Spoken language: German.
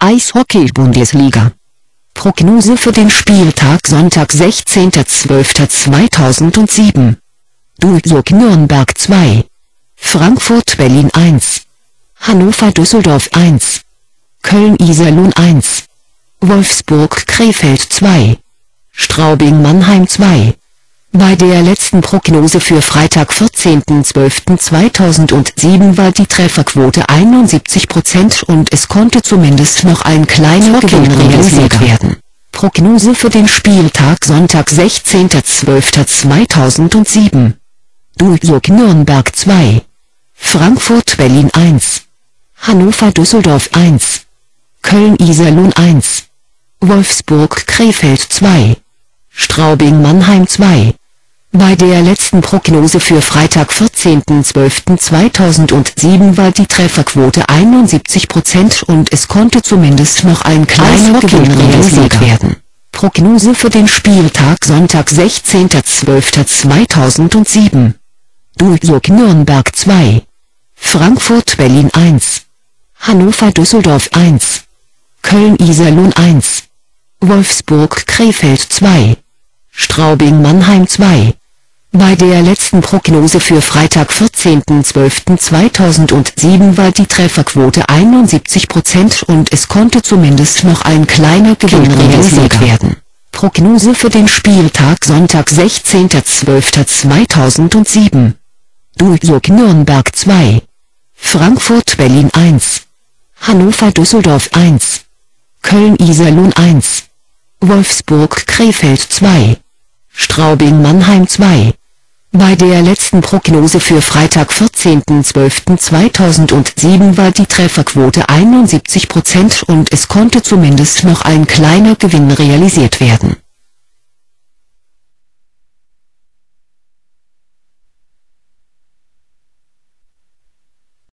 Eishockey-Bundesliga. Prognose für den Spieltag Sonntag 16.12.2007. Duisburg Nürnberg 2. Frankfurt Berlin 1. Hannover Düsseldorf 1. Köln Iserlohn 1. Wolfsburg Krefeld 2. Straubing Mannheim 2. Bei der letzten Prognose für Freitag 14.12.2007 war die Trefferquote 71% und es konnte zumindest noch ein kleiner Gewinn realisiert werden. Prognose für den Spieltag Sonntag 16.12.2007. Duisburg Nürnberg 2. Frankfurt Berlin 1. Hannover Düsseldorf 1. Köln Iserlohn 1. Wolfsburg Krefeld 2. Straubing Mannheim 2. Bei der letzten Prognose für Freitag 14.12.2007 war die Trefferquote 71% und es konnte zumindest noch ein kleiner Gewinn realisiert werden. Prognose für den Spieltag Sonntag 16.12.2007. Duisburg Nürnberg 2. Frankfurt Berlin 1. Hannover Düsseldorf 1. Köln Iserlohn 1. Wolfsburg Krefeld 2. Straubing Mannheim 2. Bei der letzten Prognose für Freitag 14.12.2007 war die Trefferquote 71% und es konnte zumindest noch ein kleiner Gewinn realisiert werden. Prognose für den Spieltag Sonntag 16.12.2007. Duisburg Nürnberg 2. Frankfurt Berlin 1. Hannover Düsseldorf 1. Köln Iserlohn 1. Wolfsburg Krefeld 2. Straubing Mannheim 2. Bei der letzten Prognose für Freitag 14.12.2007 war die Trefferquote 71% und es konnte zumindest noch ein kleiner Gewinn realisiert werden.